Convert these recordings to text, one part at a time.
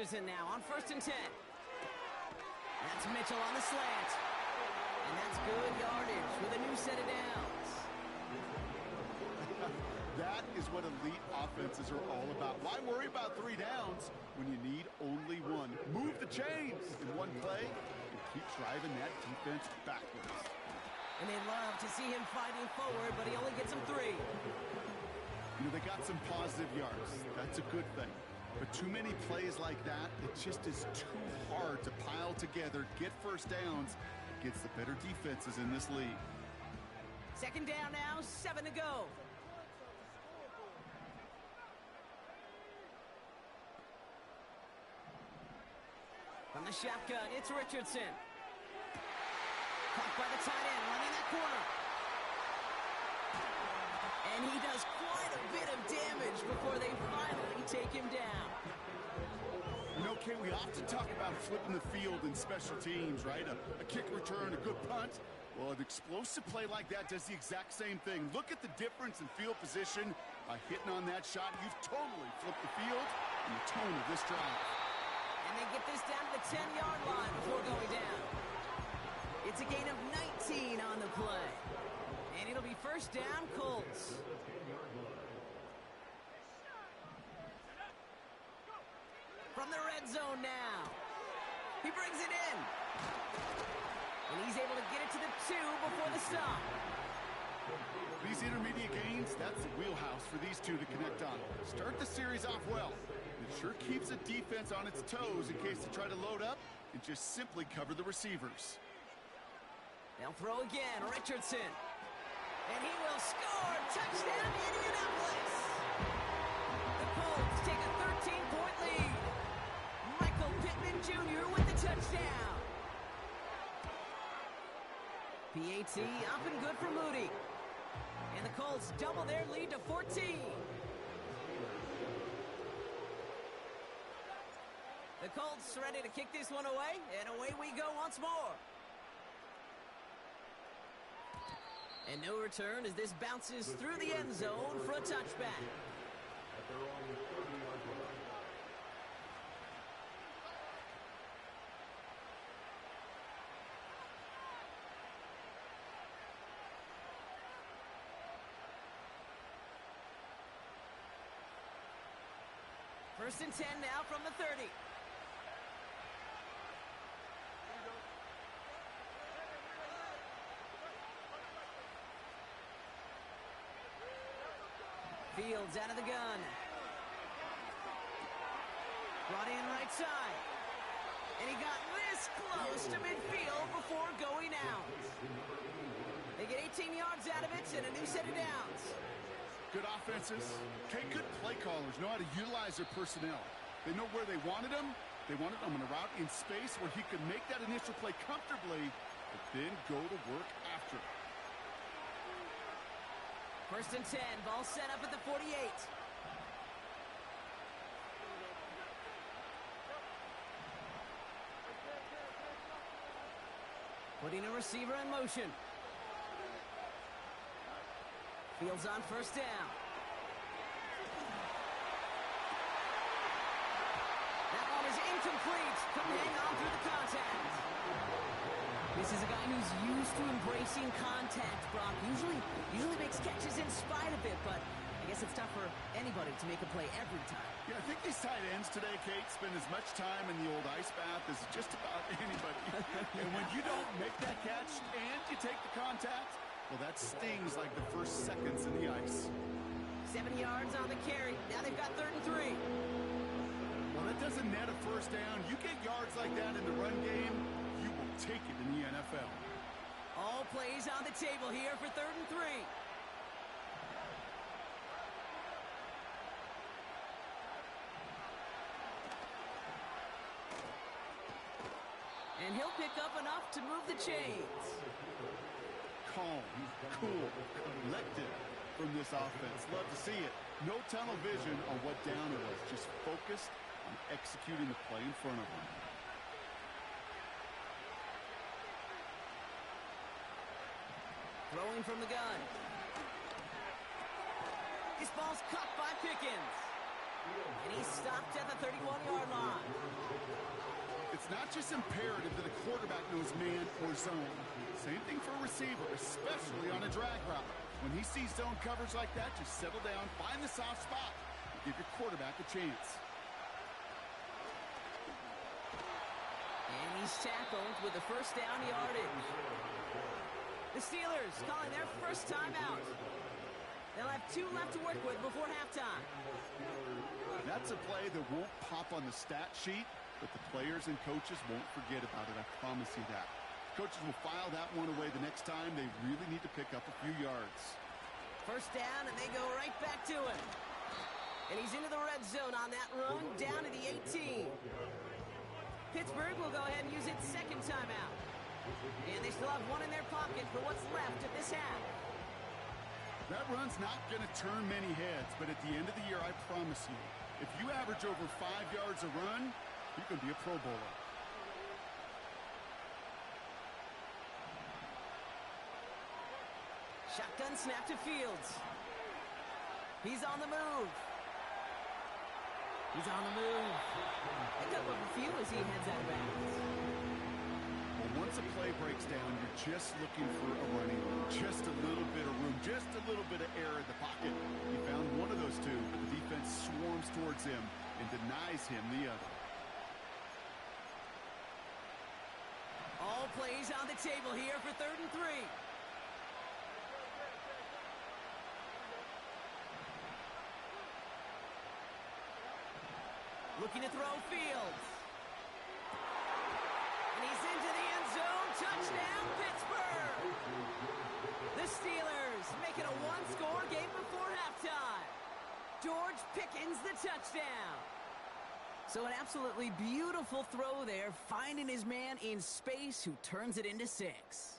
season now on 1st and 10. That's Mitchell on the slant. And that's good yardage with a new set of downs. That is what elite offenses are all about. Why worry about 3 downs when you need only one? Move the chains in one play and keep driving that defense backwards. And they love to see him fighting forward, but he only gets them 3. You know, they got some positive yards. That's a good thing. But too many plays like that, it just is too hard to pile together, get first downs against the better defenses in this league. 2nd down now, 7 to go. From the shotgun, it's Richardson. Caught by the tight end, running that corner. And he does quite a bit of damage before they finally take him down. You know, Kay, we often talk about flipping the field in special teams, right? A kick return, a good punt. Well, an explosive play like that does the exact same thing. Look at the difference in field position. By hitting on that shot, you've totally flipped the field and the tone of this drive. And they get this down to the 10-yard line before going down. It's a gain of 19 on the play. And it'll be 1st down, Colts. From the red zone now. He brings it in. And he's able to get it to the 2 before the stop. These intermediate gains, that's the wheelhouse for these two to connect on. Start the series off well. It sure keeps the defense on its toes in case they try to load up and just simply cover the receivers. They'll throw again, Richardson. And he will score! Touchdown, Indianapolis! The Colts take a 13-point lead. Michael Pittman Jr. with the touchdown. PAT up and good for Moody. And the Colts double their lead to 14. The Colts ready to kick this one away, and away we go once more. And no return as this bounces through the end zone for a touchback. First and 10 now from the 30. Fields out of the gun. Brought in right side. And he got this close to midfield before going out. They get 18 yards out of it and a new set of downs. Good offenses. Okay, good play callers know how to utilize their personnel. They know where they wanted him. They wanted him on a route in space where he could make that initial play comfortably, but then go to work after. 1st and 10, ball set up at the 48. Putting a receiver in motion. Fields on 1st down. That one is incomplete. Couldn't hang on through the contact. This is a guy who's used to embracing contact, Brock. Usually makes catches in spite of it, but I guess it's tough for anybody to make a play every time. Yeah, I think these tight ends today, Kate, spend as much time in the old ice bath as just about anybody. And when you don't make that catch and you take the contact, well, that stings like the first seconds in the ice. 7 yards on the carry. Now they've got 3rd and 3. Well, that doesn't net a first down. You get yards like that in the run game, you will take it in the NFL. All plays on the table here for 3rd and 3. And he'll pick up enough to move the chains. Calm, cool, collected from this offense. Love to see it. No tunnel vision on what down it was. Just focused on executing the play in front of them. Throwing from the gun. This ball's caught by Pickens. And he's stopped at the 31-yard line. It's not just imperative that a quarterback knows man or zone. Same thing for a receiver, especially on a drag route. When he sees zone coverage like that, just settle down, find the soft spot, and give your quarterback a chance. And he's tackled with the first down yardage. The Steelers calling their first timeout. They'll have 2 left to work with before halftime. That's a play that won't pop on the stat sheet, but the players and coaches won't forget about it, I promise you that. Coaches will file that one away the next time they really need to pick up a few yards. First down, and they go right back to him. And he's into the red zone on that run, down to the 18. Pittsburgh will go ahead and use its second timeout. And they still have one in their pocket for what's left of this half. That run's not going to turn many heads, but at the end of the year, I promise you, if you average over 5 yards a run, you can be a Pro Bowler. Shotgun snap to Fields. He's on the move. He's on the move. Pick up a few as he heads out of bounds. Well, once a play breaks down, you're just looking for a running room. Just a little bit of room, just a little bit of air in the pocket. He found one of those two, but the defense swarms towards him and denies him the other. All plays on the table here for 3rd and 3. Looking to throw Fields. And he's into the end zone. Touchdown, Pittsburgh! The Steelers make it a 1-score game before halftime. George Pickens the touchdown. So an absolutely beautiful throw there, finding his man in space who turns it into 6.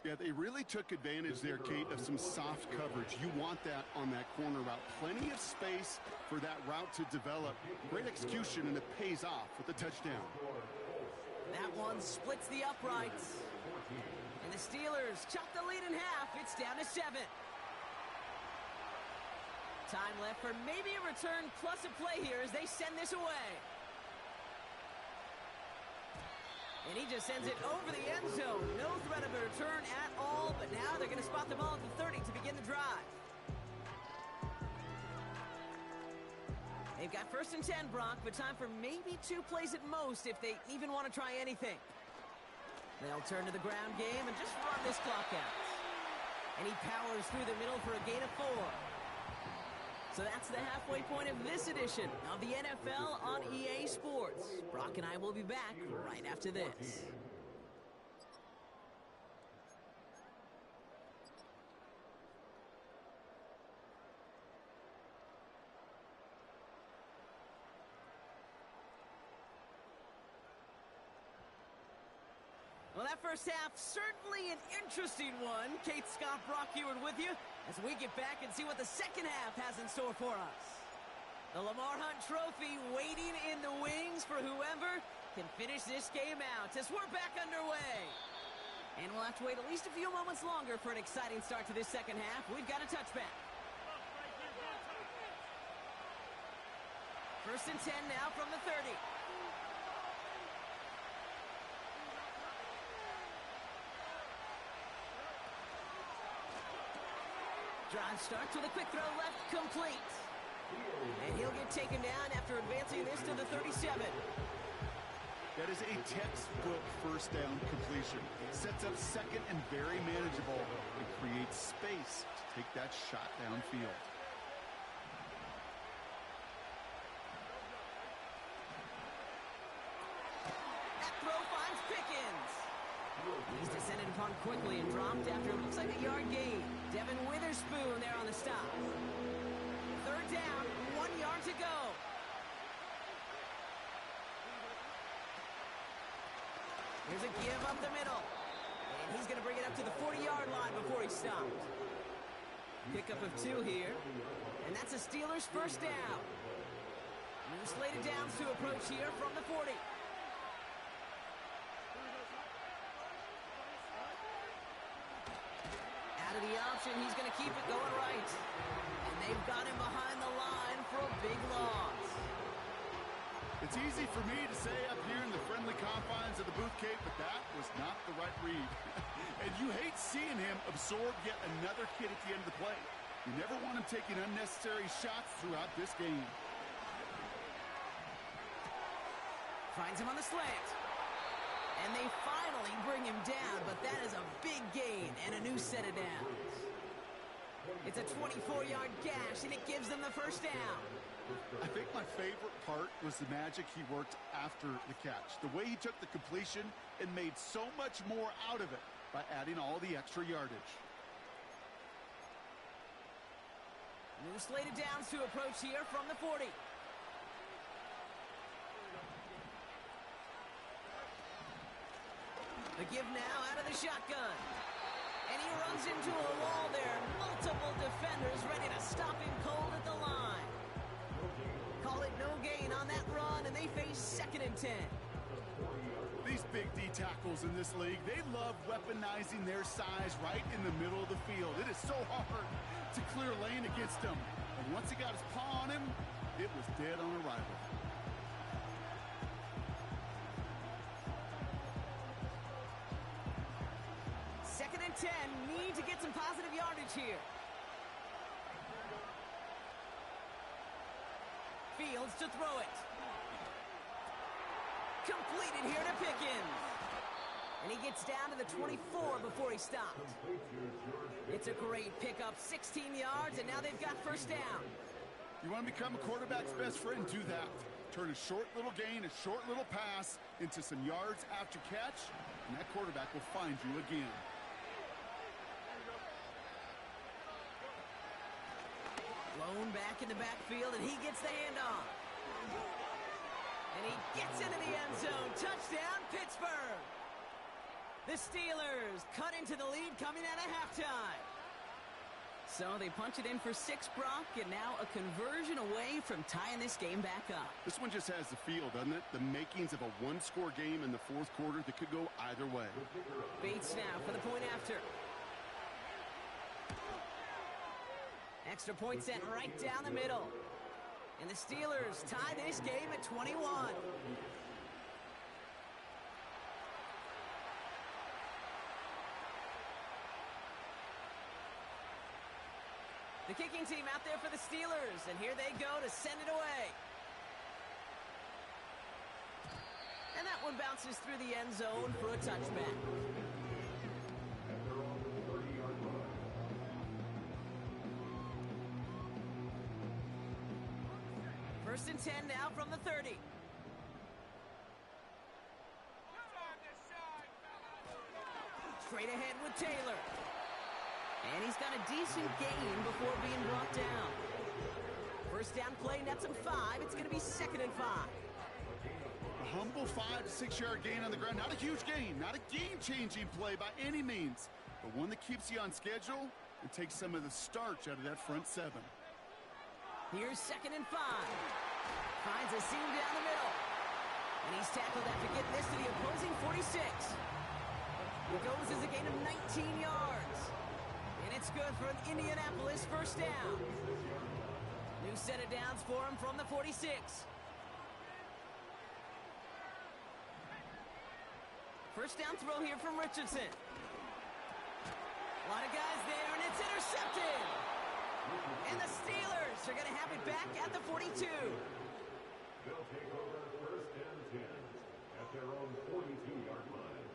Yeah, they really took advantage there, Kate, of some soft coverage. You want that on that corner route. Plenty of space for that route to develop. Great execution, and it pays off with the touchdown. That one splits the uprights. And the Steelers chop the lead in half. It's down to 7. Time left for maybe a return plus a play here as they send this away. And he just sends it over the end zone. No threat of a return at all, but now they're going to spot the ball at the 30 to begin the drive. They've got 1st and 10, Brock, but time for maybe 2 plays at most if they even want to try anything. They'll turn to the ground game and just run this clock out. And he powers through the middle for a gain of 4. So that's the halfway point of this edition of the NFL on EA Sports. Brock and I will be back right after this. Well, that first half, certainly an interesting one. Kate Scott, Brock Huard with you as we get back and see what the second half has in store for us. The Lamar Hunt Trophy waiting in the wings for whoever can finish this game out as we're back underway. And we'll have to wait at least a few moments longer for an exciting start to this second half. We've got a touchback. 1st and 10 now from the 30. Drive starts with a quick throw left, complete. And he'll get taken down after advancing this to the 37. That is a textbook first down completion. Sets up second and very manageable and creates space to take that shot downfield. That throw finds Pickens. He's descended upon quickly and dropped after it looks like a yard gain. Devin Witherspoon there on the stop. 3rd down, 1 yard to go. Here's a give up the middle. And he's going to bring it up to the 40-yard line before he stopped. Pickup of 2 here. And that's a Steelers first down. New slated downs to approach here from the 40. Out of the option, he's going to keep it going right. And they've got him behind the line for a big loss. It's easy for me to say up here in the friendly confines to the booth, Kate, but that was not the right read. And you hate seeing him absorb yet another hit at the end of the play. You never want him taking unnecessary shots throughout this game. Finds him on the slant. And they finally bring him down, but that is a big gain and a new set of downs. It's a 24-yard gash, and it gives them the first down. I think my favorite part was the magic he worked after the catch. The way he took the completion and made so much more out of it by adding all the extra yardage. New slate of downs to approach here from the 40. The give now out of the shotgun. And he runs into a wall there. Multiple defenders ready to stop him cold at the line. Call it no gain on that run, and they face 2nd and 10. These big D tackles in this league, they love weaponizing their size right in the middle of the field. It is so hard to clear lane against him. And once he got his paw on him, it was dead on arrival. Second and 10, need to get some positive yardage here. Fields to throw it. Completed here to Pickens. And he gets down to the 24 before he stopped. It's a great pickup, 16 yards, and now they've got first down. You want to become a quarterback's best friend, do that. Turn a short little gain, a short little pass into some yards after catch, and that quarterback will find you again. Blown back in the backfield, and he gets the handoff. And he gets into the end zone. Touchdown, Pittsburgh. The Steelers cut into the lead coming out of halftime. So they punch it in for 6, Brock, and now a conversion away from tying this game back up. This one just has the feel, doesn't it? The makings of a one-score game in the fourth quarter that could go either way. Bates now for the point after. Extra point sent right down the middle. And the Steelers tie this game at 21. The kicking team out there for the Steelers, and here they go to send it away. And that one bounces through the end zone for a touchback. First and 10 now from the 30. Straight ahead with Taylor. And he's got a decent gain before being brought down. First down play nets him 5. It's going to be 2nd and 5. A humble 5 to 6 yard gain on the ground. Not a huge gain, not a game-changing play by any means, but one that keeps you on schedule and takes some of the starch out of that front 7. Here's 2nd and 5. Finds a seam down the middle. And he's tackled after getting this to the opposing 46. It goes as a gain of 19 yards. And it's good for an Indianapolis first down. New set of downs for him from the 46. First down throw here from Richardson. A lot of guys there, and it's intercepted. And the Steelers are going to have it back at the 42. They'll take over 1st and 10 at their own 42-yard line.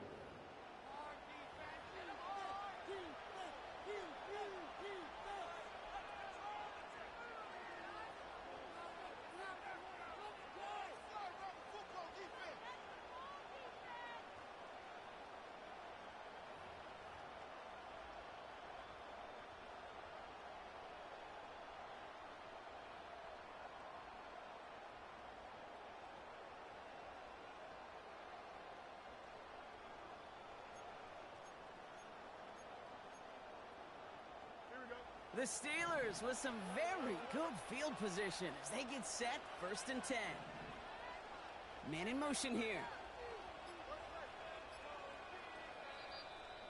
The Steelers with some very good field position as they get set, 1st and 10. Man in motion here.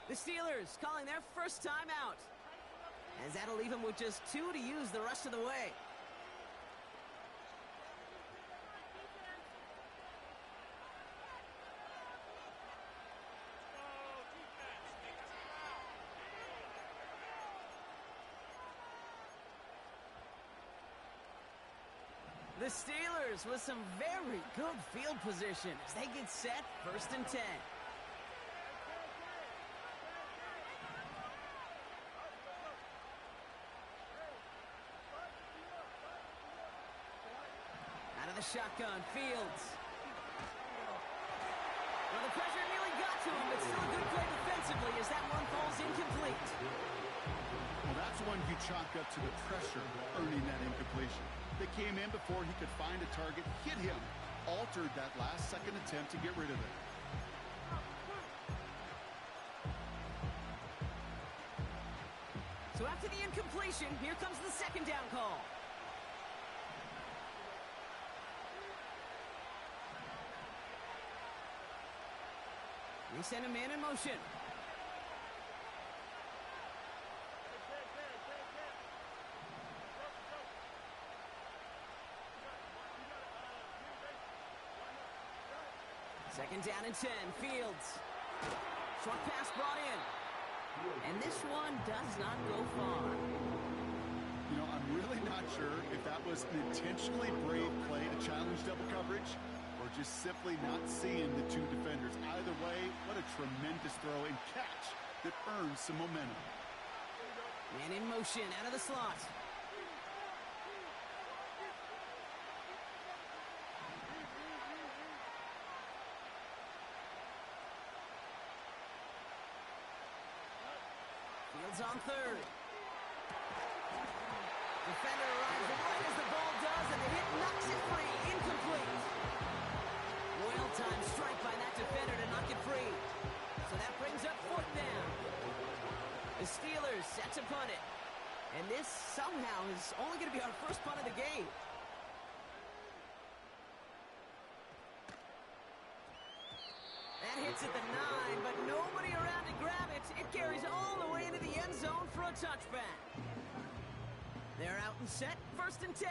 The Steelers calling their first timeout, as that'll leave them with just 2 to use the rest of the way. The Steelers with some very good field position as they get set, 1st and 10. Out of the shotgun, Fields. Well, the pressure nearly got to him, but still a good play defensively as that one falls incomplete. Well, that's one you chalk up to the pressure earning that incompletion. They came in before he could find a target, hit him, altered that last-second attempt to get rid of it. So after the incompletion, here comes the 2nd down call. They send a man in motion. Second down and 10, Fields. Short pass brought in. And this one does not go far. You know, I'm really not sure if that was an intentionally brave play to challenge double coverage or just simply not seeing the two defenders. Either way, what a tremendous throw and catch that earns some momentum. Man in motion out of the slot. Fields on 3rd. Defender arrives right as the ball does, and the hit knocks it free. Incomplete. Well-timed strike by that defender to knock it free. So that brings up 4th down. The Steelers set to punt it. And this somehow is only going to be our first punt of the game. That hits at the 9, but nobody around to grab it. It carries all the way into the end zone for a touchback. They're out and set, 1st and 10.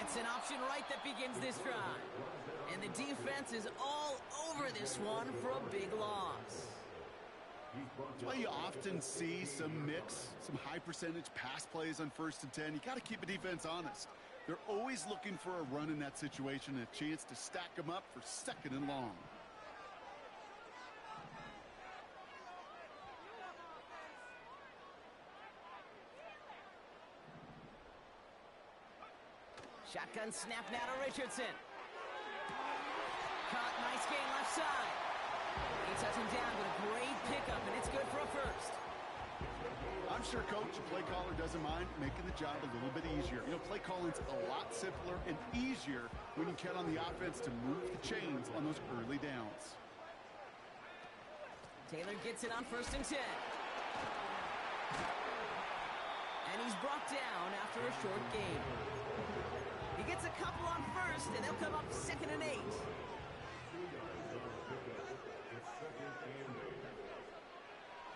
It's an option right that begins this drive. And the defense is all over this one for a big loss. Well, you often see some mix, some high-percentage pass plays on 1st and 10. You got to keep a defense honest. They're always looking for a run in that situation and a chance to stack them up for 2nd and long. Shotgun snap now to Richardson. Caught, nice gain left side. He touched him down with a great pickup, and it's good for a 1st. I'm sure coach and play caller doesn't mind making the job a little bit easier. You know, play calling's a lot simpler and easier when you count on the offense to move the chains on those early downs. Taylor gets it on 1st and 10. And he's brought down after a short gain. He gets a couple on 1st, and they'll come up 2nd and 8.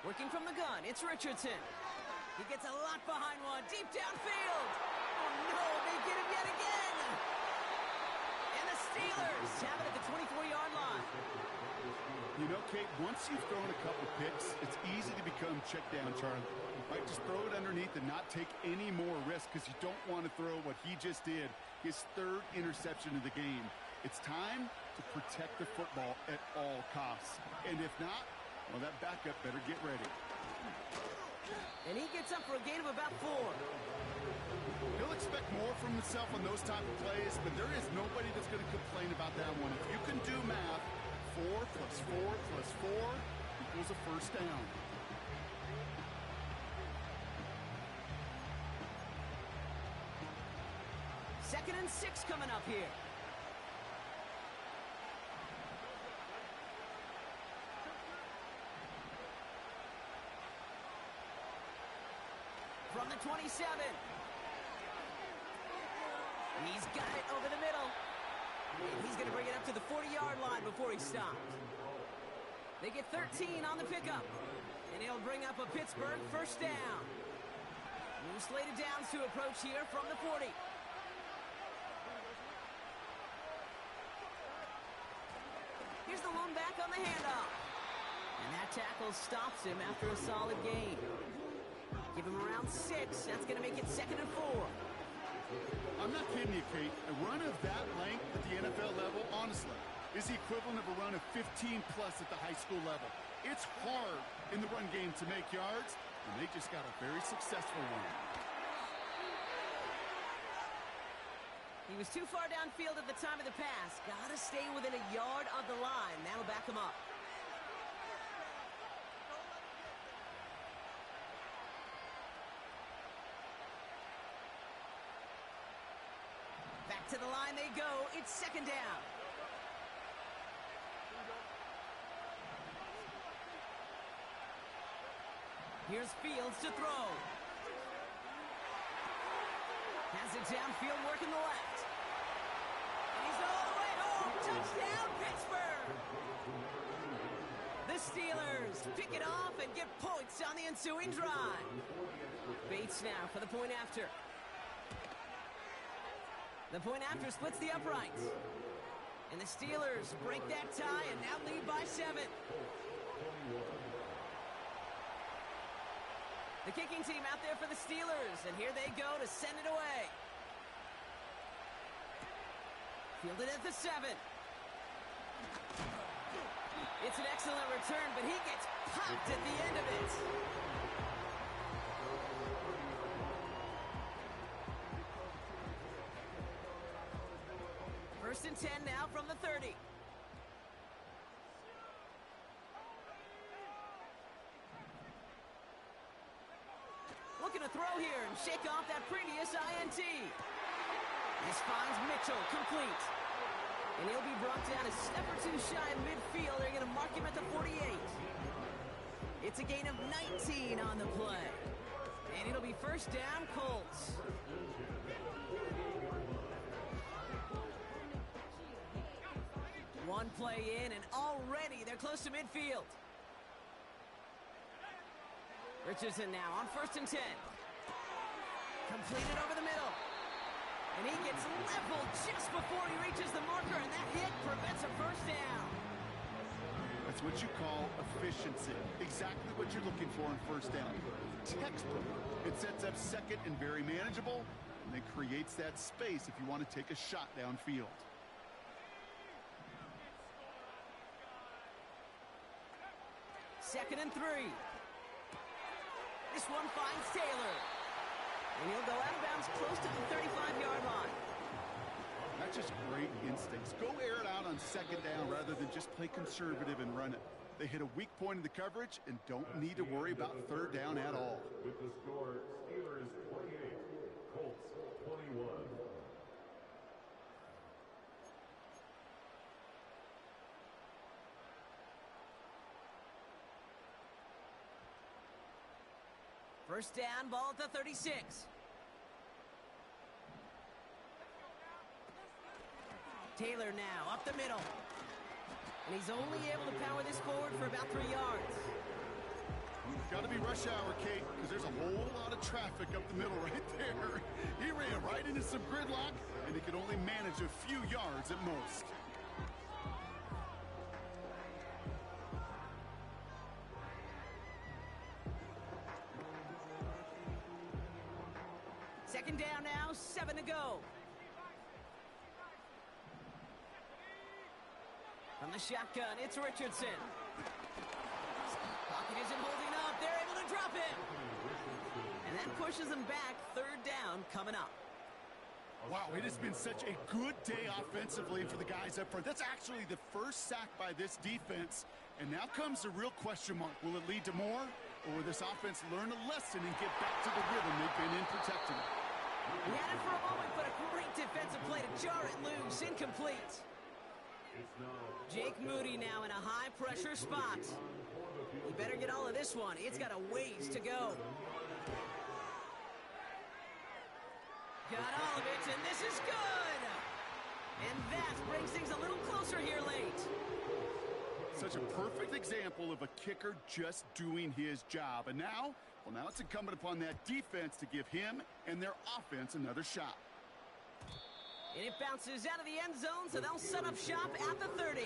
Working from the gun, it's Richardson. He gets a lot behind one, deep downfield. Oh no, they get him yet again. And the Steelers have it at the 24-yard line. You know, Kate, once you've thrown a couple picks, it's easy to become check down, Charlie. Right, just throw it underneath and not take any more risk because you don't want to throw what he just did, his 3rd interception of the game. It's time to protect the football at all costs. And if not, well, that backup better get ready. And he gets up for a gain of about 4. He'll expect more from himself on those type of plays, but there is nobody that's going to complain about that one. If you can do math, 4 plus 4 plus 4 equals a 1st down. Second and 6 coming up here. From the 27. He's got it over the middle. And he's going to bring it up to the 40-yard line before he stopped. They get 13 on the pickup. And he'll bring up a Pittsburgh 1st down. New slated downs to approach here from the 40. Here's the lone back on the handoff. And that tackle stops him after a solid gain. Give him around 6. That's going to make it 2nd and 4. I'm not kidding you, Kate. A run of that length at the NFL level, honestly, is the equivalent of a run of 15-plus at the high school level. It's hard in the run game to make yards, and they just got a very successful one. He was too far downfield at the time of the pass. Gotta stay within a yard of the line. That'll back him up. Back to the line they go. It's 2nd down. Here's Fields to throw. Has it downfield, working the left. And he's all the way home. Touchdown, Pittsburgh! The Steelers pick it off and get points on the ensuing drive. Bates now for the point after. The point after splits the uprights. And the Steelers break that tie and now lead by 7. The kicking team out there for the Steelers, and here they go to send it away. Fielded at the 7. It's an excellent return, but he gets popped at the end of it. First and 10 now from the 30. Looking to throw here and shake off that previous INT. This finds Mitchell complete. And he'll be brought down a step or two shy in midfield. They're going to mark him at the 48. It's a gain of 19 on the play. And it'll be first down, Colts. One play in, and already they're close to midfield. Richardson now on first and 10. Completed over the middle. And he gets leveled just before he reaches the marker, and that hit prevents a first down. That's what you call efficiency. Exactly what you're looking for in first down. Textbook. It sets up second and very manageable, and it creates that space if you want to take a shot downfield. Second and 3. This one finds Taylor. And he'll go out of bounds close to the 35-yard line. That's just great instincts. Go air it out on second down rather than just play conservative and run it. They hit a weak point in the coverage and don't need to worry about third down at all. With the score, Steelers 28, Colts 21. First down, ball at the 36. Taylor now up the middle. And he's only able to power this forward for about 3 yards. Got to be rush hour, Kate, because there's a whole lot of traffic up the middle right there. He ran right into some gridlock, and he could only manage a few yards at most. Second down now, 7 to go. From the shotgun, it's Richardson. Pocket isn't holding up. They're able to drop it. And that pushes them back. Third down coming up. Wow, it has been such a good day offensively for the guys up front. That's actually the first sack by this defense. And now comes the real question mark. Will it lead to more? Or will this offense learn a lesson and get back to the rhythm they've been in protecting it? He had it for a moment, but a great defensive play to jar it loose. Incomplete. Jake Moody now in a high-pressure spot. He better get all of this one. It's got a ways to go. Got all of it, and this is good. And that brings things a little closer here late. Such a perfect example of a kicker just doing his job. And now, well, now it's incumbent upon that defense to give him and their offense another shot. And it bounces out of the end zone, so they'll set up shop at the 30.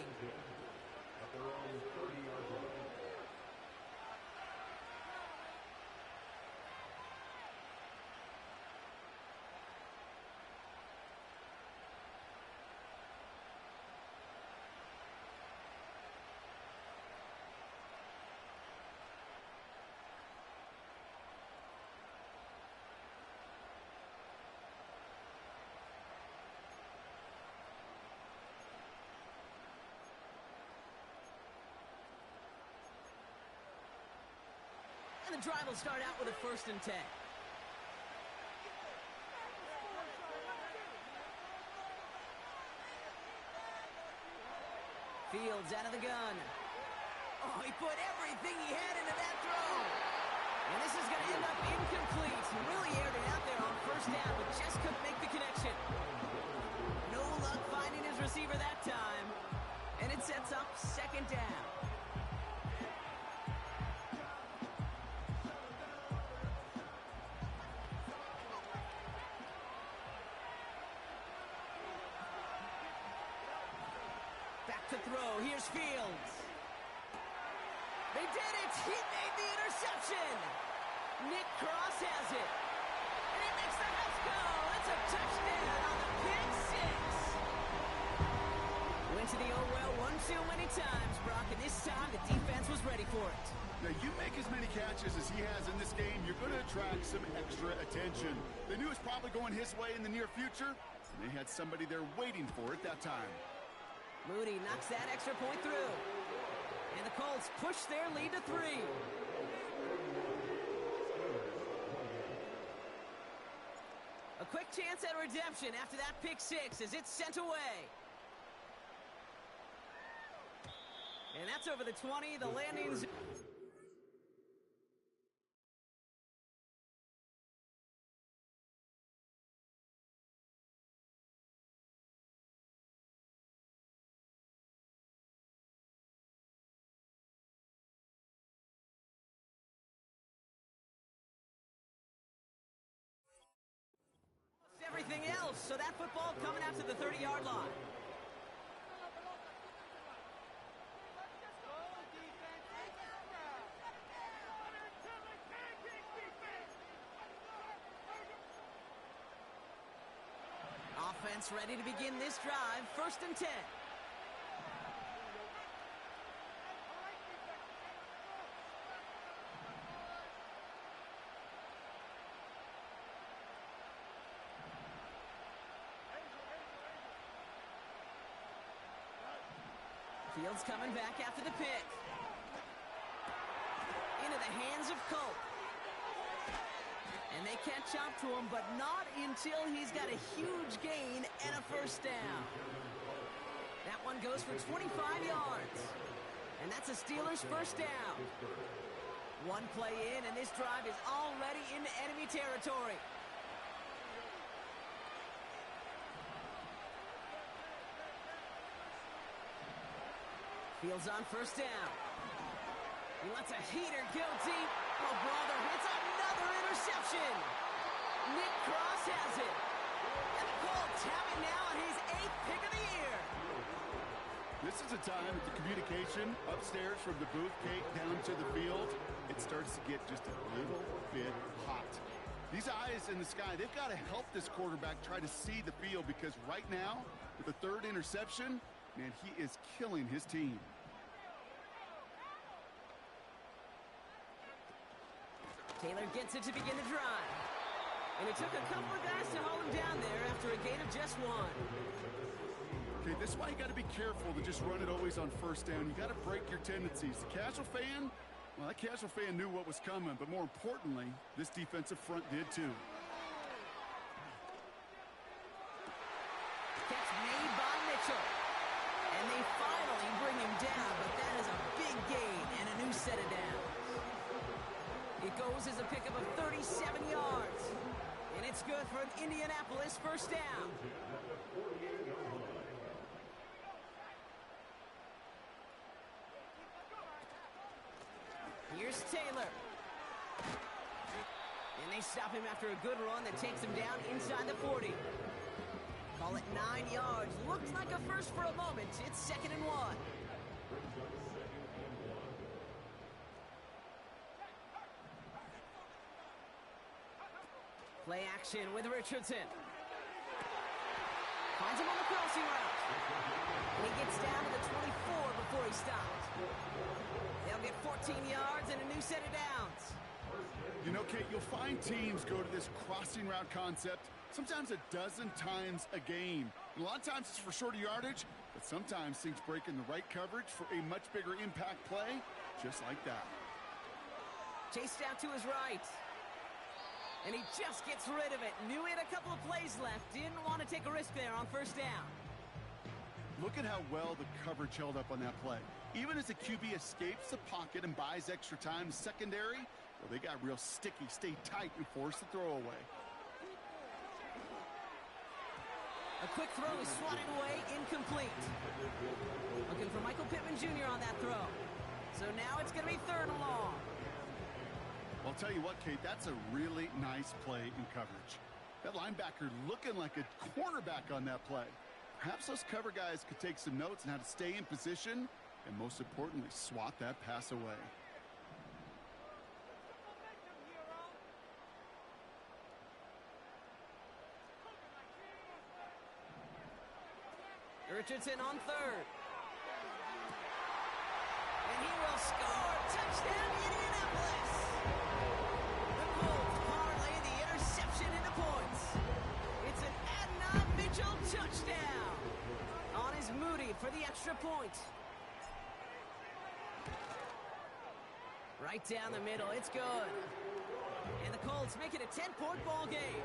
drive will start out with a 1st and 10. Fields out of the gun. Oh, he put everything he had into that throw. And this is going to end up incomplete. He really aired it out there on 1st down, but just couldn't make the connection. No luck finding his receiver that time. And it sets up 2nd down. Back to throw. Here's Fields. They did it! He made the interception! Nick Cross has it. And he makes the house go! It's a touchdown on the pick six! Went to the old well one too many times, Brock, and this time the defense was ready for it. Now, you make as many catches as he has in this game, you're going to attract some extra attention. They knew it was probably going his way in the near future, and they had somebody there waiting for it that time. Moody knocks that extra point through. And the Colts push their lead to 3. A quick chance at redemption after that pick six as it's sent away. And that's over the 20, the landing zone. Everything else, so that football coming out to the 30-yard line. Offense ready to begin this drive, 1st and 10. Fields coming back after the pick. Into the hands of Colt. And they catch up to him, but not until he's got a huge gain and a 1st down. That one goes for 25 yards. And that's a Steelers 1st down. One play in, and this drive is already into enemy territory. Fields on 1st down. He lets a heater go deep. Oh, brother, it's another interception. Nick Cross has it. And the Colts have it now on his 8th pick of the year. This is a time that the communication upstairs from the booth cake down to the field, it starts to get just a little bit hot. These eyes in the sky, they've got to help this quarterback try to see the field, because right now, with the 3rd interception, man, he is killing his team. Taylor gets it to begin the drive. And it took a couple of guys to hold him down there after a gain of just 1. Okay, this is why you got to be careful to just run it always on 1st down. You got to break your tendencies. The casual fan, well, that casual fan knew what was coming, but more importantly, this defensive front did too. Catch made by Mitchell. And they finally bring him down, but that is a big gain and a new set of downs. It goes as a pickup of 37 yards. And it's good for an Indianapolis 1st down. Here's Taylor. And they stop him after a good run that takes him down inside the 40. Call it 9 yards. Looked like a first for a moment. It's 2nd and 1. Play action with Richardson. Finds him on the crossing route. And he gets down to the 24 before he stops. They'll get 14 yards and a new set of downs. You know, Kate, you'll find teams go to this crossing route concept sometimes a dozen times a game. And a lot of times it's for shorter yardage, but sometimes things break in the right coverage for a much bigger impact play, just like that. Chased out to his right. And he just gets rid of it. Knew he had a couple of plays left. Didn't want to take a risk there on first down. Look at how well the coverage held up on that play. Even as the QB escapes the pocket and buys extra time, secondary, well, they got real sticky, stayed tight, and forced the throw away. A quick throw is swatted away, incomplete. Looking for Michael Pittman Jr. on that throw. So now it's going to be 3rd and long. Well, I'll tell you what, Kate, that's a really nice play in coverage. That linebacker looking like a cornerback on that play. Perhaps those cover guys could take some notes on how to stay in position and, most importantly, swat that pass away. Richardson on 3rd. And he will score. Touchdown, Indianapolis. The Colts parlay the interception into points. It's an Adnan Mitchell touchdown. On is Moody for the extra point. Right down the middle. It's good. And the Colts make it a 10-point ball game.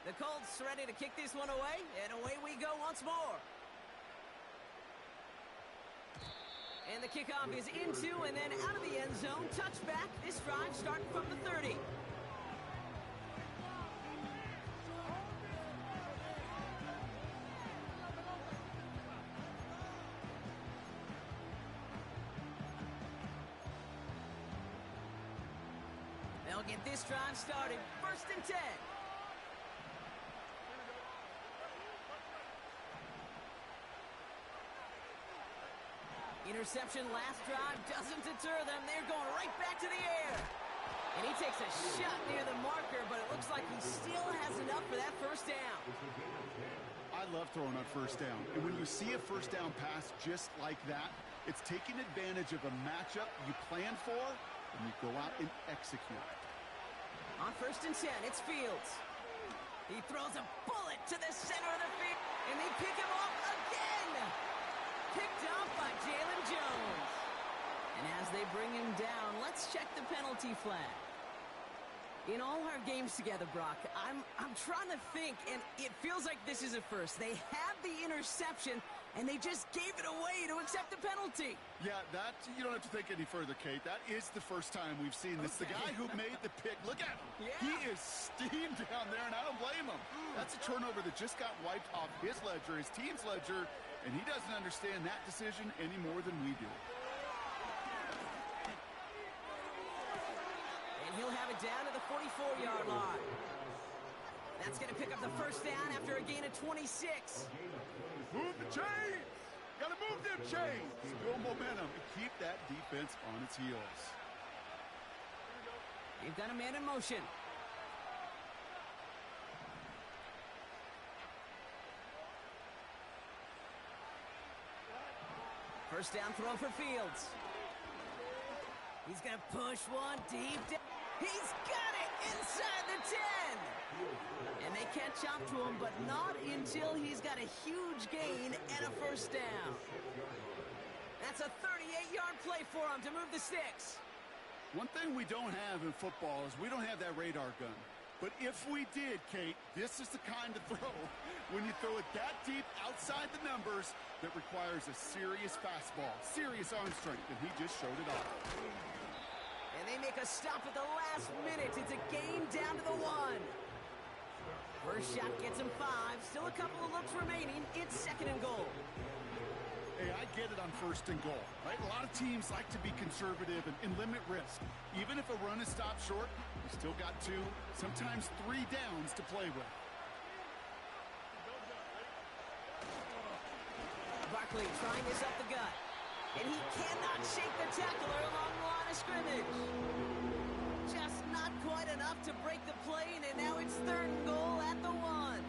The Colts ready to kick this one away, and away we go once more. And the kickoff is into and then out of the end zone. Touchback. This drive starting from the 30. They'll get this drive started. 1st and 10. Interception last drive doesn't deter them. They're going right back to the air. And he takes a shot near the marker, but it looks like he still has enough for that first down. I love throwing on first down. And when you see a first down pass just like that, it's taking advantage of a matchup you plan for, and you go out and execute. On 1st and 10, it's Fields. He throws a bullet to the center of the field, and they pick him off again. Picked off by Jalen Jones. And as they bring him down, let's check the penalty flag. In all our games together, Brock, I'm trying to think, and it feels like this is a first. They had the interception, and they just gave it away to accept the penalty. Yeah, that, you don't have to think any further, Kate. That is the first time we've seen this. Okay. The guy who made the pick, look at him. Yeah. He is steamed down there, and I don't blame him. That's a turnover that just got wiped off his ledger, his team's ledger, and he doesn't understand that decision any more than we do. And he'll have it down to the 44-yard line. That's going to pick up the first down after a gain of 26. Move the chains! Gotta move them chains! Build momentum and keep that defense on its heels. You've got a man in motion. First down throw for Fields. He's going to push one deep down. He's got it inside the 10. And they catch up to him, but not until he's got a huge gain and a first down. That's a 38-yard play for him to move the sticks. One thing we don't have in football is we don't have that radar gun. But if we did, Kate, this is the kind of throw, when you throw it that deep outside the numbers, that requires a serious fastball, serious arm strength, and he just showed it off. And they make a stop at the last minute. It's a gain down to the 1. First shot gets him 5. Still a couple of looks remaining. It's 2nd and goal. Hey, I get it on 1st and goal, right? A lot of teams like to be conservative and limit risk. Even if a run is stopped short, you still got 2, sometimes 3 downs to play with. Barkley trying this up the gut. And he cannot shake the tackler along the line of scrimmage. Just not quite enough to break the play, and now it's 3rd and goal at the 1.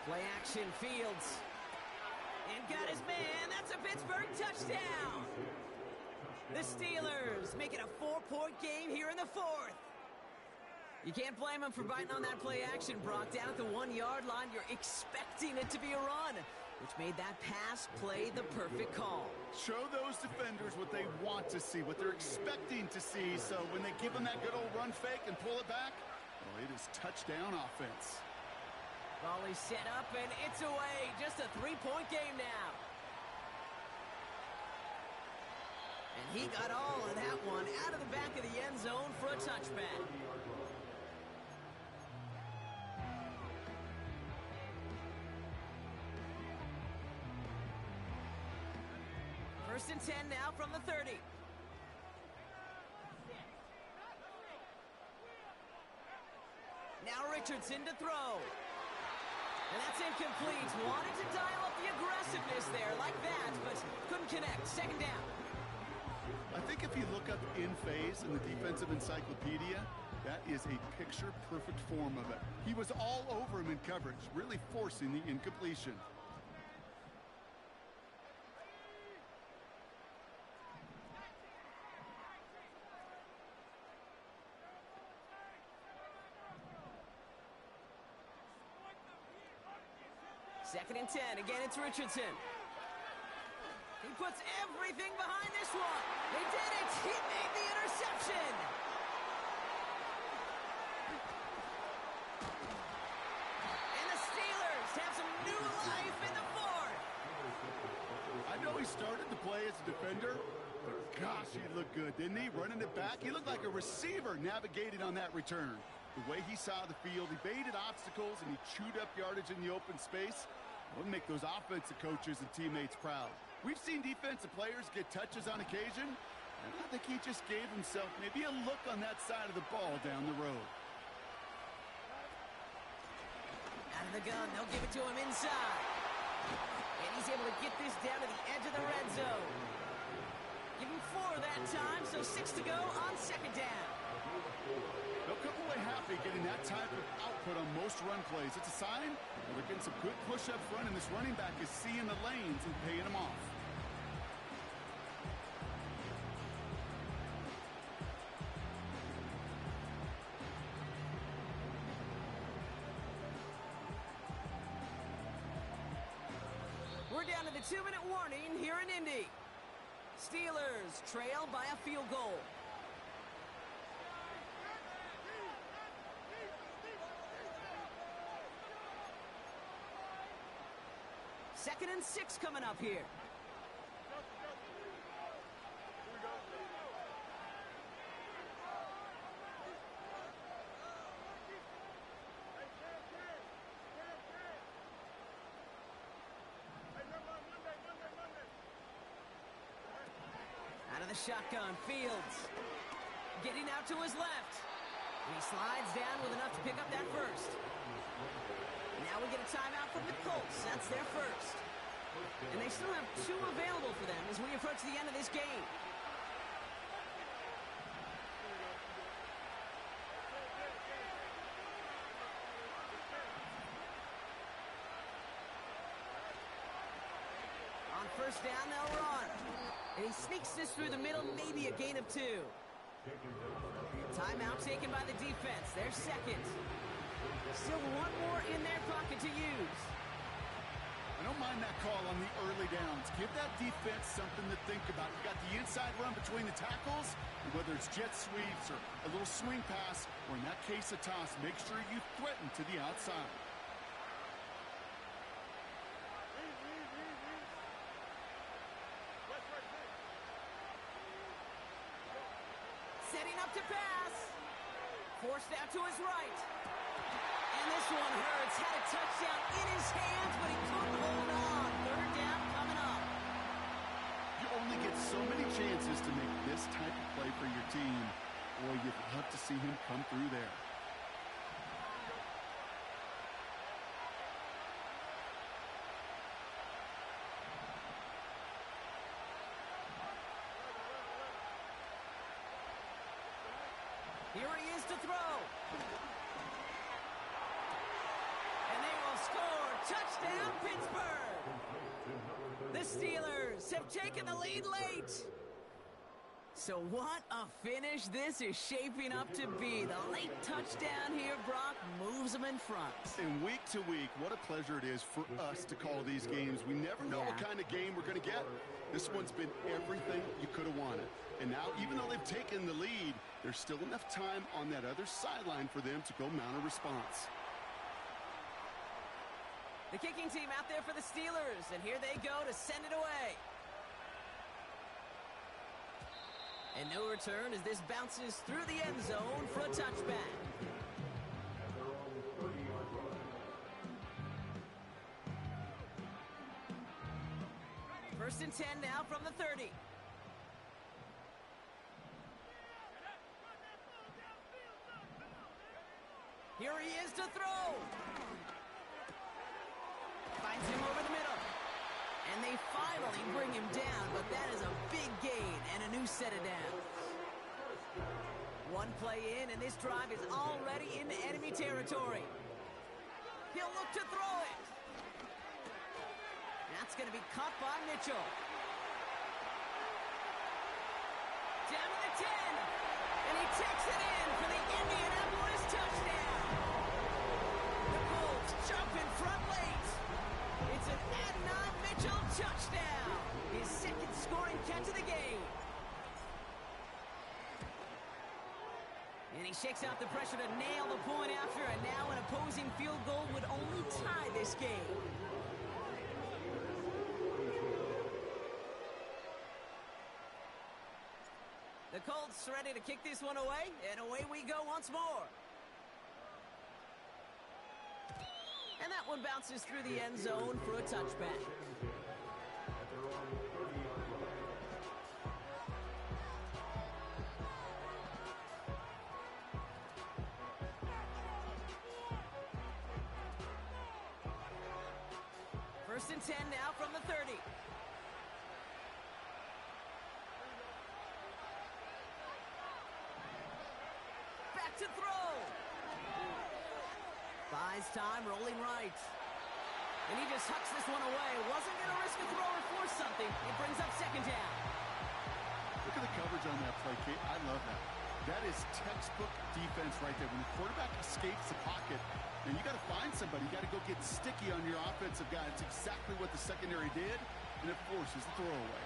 Play action, Fields. And got his man. That's a Pittsburgh touchdown. The Steelers make it a 4-point game here in the 4th. You can't blame him for biting on that play action, Brock. Down at the 1-yard line, you're expecting it to be a run, which made that pass play the perfect call. Show those defenders what they want to see, what they're expecting to see, so when they give them that good old run fake and pull it back, well, it is touchdown offense. Volley set up, and it's away. Just a 3-point game now. And he got all of that one out of the back of the end zone for a touchback. First and 10 now from the 30. Now Richardson to throw. And that's incomplete. Wanted to dial up the aggressiveness there like that, but couldn't connect. Second down. I think if you look up in phase in the defensive encyclopedia, that is a picture-perfect form of it. He was all over him in coverage, really forcing the incompletion. Second and 10. Again, it's Richardson. He puts everything behind this one. They did it. He made the interception. And the Steelers have some new life in the fourth. I know he started the play as a defender, but gosh, he looked good, didn't he? Running it back, he looked like a receiver navigating on that return. The way he saw the field, he baited obstacles, and he chewed up yardage in the open space. It would make those offensive coaches and teammates proud. We've seen defensive players get touches on occasion, and I think he just gave himself maybe a look on that side of the ball down the road. Out of the gun, they'll give it to him inside. And he's able to get this down to the edge of the red zone. Give him 4 that time, so 6 to go on second down. They'll come away happy getting that type of output on most run plays. It's a sign that they're getting some good push up front, and this running back is seeing the lanes and paying them off. We're down to the 2-minute warning here in Indy. Steelers trail by a field goal. Second and 6 coming up here. Out of the shotgun, Fields. Getting out to his left. And he slides down with enough to pick up that first. Now we get a timeout from the Colts. That's their first. And they still have 2 available for them as we approach the end of this game. On first down, they'll run. And he sneaks this through the middle, maybe a gain of 2. Timeout taken by the defense. Their second. Still 1 more in their pocket to use. I don't mind that call on the early downs. Give that defense something to think about. You got the inside run between the tackles, and whether it's jet sweeps or a little swing pass, or in that case a toss, make sure you threaten to the outside. Setting up to pass. Forced out to his right. And this one hurts. Had a touchdown in his hands, but he couldn't hold on. Third down coming up. You only get so many chances to make this type of play for your team. Boy, you'd love to see him come through there. Here he is to throw. And they will score. Touchdown, Pittsburgh. The Steelers have taken the lead late. So what a finish this is shaping up to be. The late touchdown here, Brock, moves them in front. And week to week, what a pleasure it is for us to call these games. We never know what kind of game we're going to get. This one's been everything you could have wanted. And now, even though they've taken the lead, there's still enough time on that other sideline for them to go mount a response. The kicking team out there for the Steelers, and here they go to send it away. And no return as this bounces through the end zone for a touchback. First and 10 now from the 30. Here he is to throw. Finds him over the middle. And they finally bring him down, but that is a big gain and a new set of downs. One play in, and this drive is already into enemy territory. He'll look to throw it. That's going to be caught by Mitchell. Down to the 10. And he takes it in for the Indianapolis touchdown. The Colts jump in front late. It's an Adnan Mitchell touchdown. His second scoring catch of the game. And he shakes out the pressure to nail the point after, and now an opposing field goal would only tie this game. The Colts ready to kick this one away, and away we go once more. And that one bounces through the end zone for a touchback. First and 10 now from the 30. Back to throw. Buys time, rolling right. And he just hucks this one away. Wasn't going to risk a throw or force something. It brings up second down. Look at the coverage on that play, Kate. I love that. That is textbook defense right there. When the quarterback escapes the pocket, and you got to find somebody. You got to go get sticky on your offensive guy. It's exactly what the secondary did, and it forces the throwaway.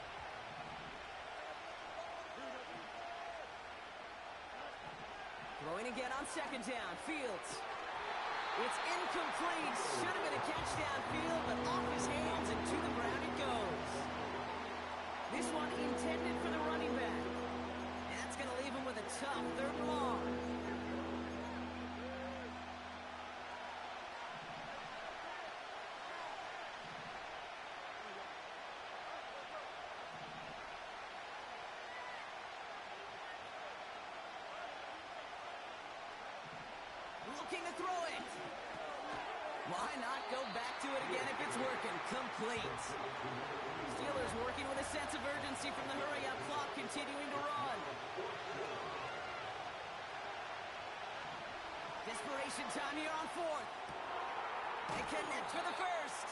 Throwing again on second down. Fields. It's incomplete. Should have been a catch downfield, but off his hands and to the ground it goes. This one intended for the running back. And that's going to leave him with a tough third and long. Looking to throw it. Why not go back to it again if it's working? Complete. Steelers working with a sense of urgency from the hurry-up clock, continuing to run. Desperation time here on fourth. They connect for the first.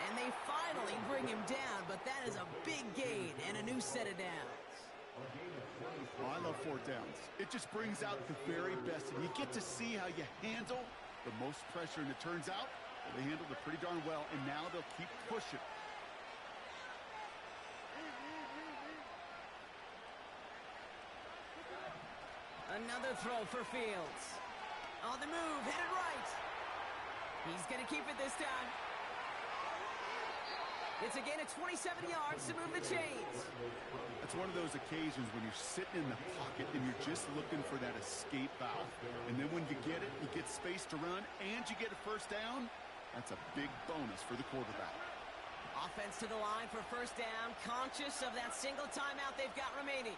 And they finally bring him down, but that is a big gain and a new set of downs. Oh, I love fourth downs. It just brings out the very best. And you get to see how you handle the most pressure. And it turns out they handled it pretty darn well. And now they'll keep pushing. Another throw for Fields. On the move, headed right. He's going to keep it this time. It's a gain of 27 yards to move the chains. That's one of those occasions when you're sitting in the pocket and you're just looking for that escape valve. And then when you get it, you get space to run, and you get a first down. That's a big bonus for the quarterback. Offense to the line for first down, conscious of that single timeout they've got remaining.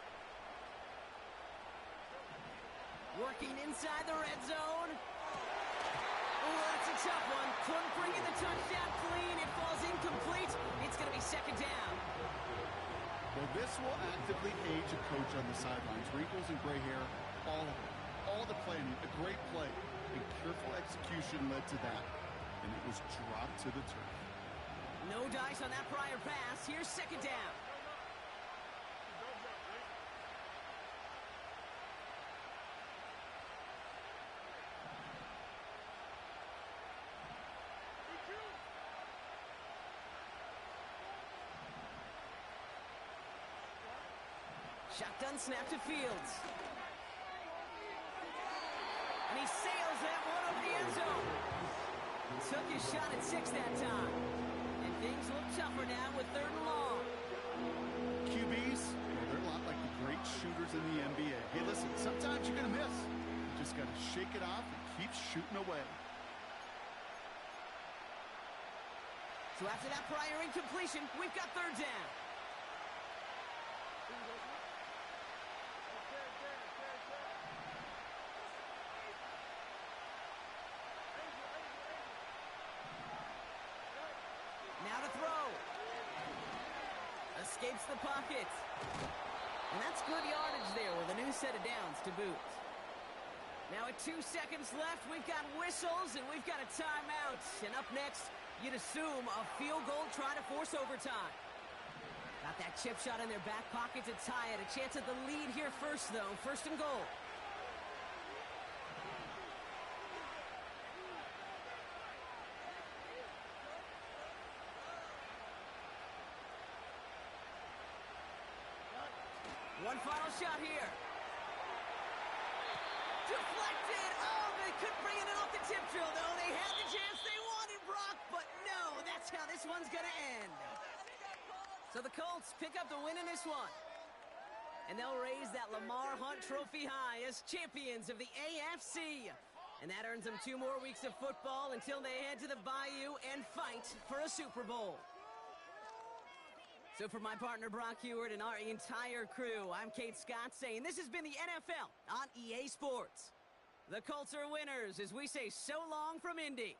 Working inside the red zone. Oh, that's a tough one. Couldn't bring in the touchdown clean. It falls incomplete. It's going to be second down. Well, this will actively age a coach on the sidelines. Wrinkles and gray hair, all of it. All the planning, a great play, and careful execution led to that. And it was dropped to the turf. No dice on that prior pass. Here's second down. Shotgun snap to Fields. And he sails that one over the end zone. Took his shot at 6 that time. And things look tougher now with 3rd and long. QBs, well, they're a lot like the great shooters in the NBA. Hey, listen, sometimes you're going to miss. You just got to shake it off and keep shooting away. So after that prior incompletion, we've got 3rd down. Now to throw. Escapes the pocket. And that's good yardage there with a new set of downs to boot. Now at 2 seconds left, we've got whistles and we've got a timeout. And up next, you'd assume a field goal trying to force overtime. Got that chip shot in their back pocket to tie it. A chance at the lead here first, though. 1st and goal. One final shot here. Deflected. Oh, they couldn't bring it in off the tip drill, though. They had the chance they wanted, Brock, but no, that's how this one's going to end. So the Colts pick up the win in this one. And they'll raise that Lamar Hunt Trophy high as champions of the AFC. And that earns them 2 more weeks of football until they head to the Bayou and fight for a Super Bowl. So for my partner Brock Huard and our entire crew, I'm Kate Scott saying this has been the NFL on EA Sports. The Colts are winners as we say so long from Indy.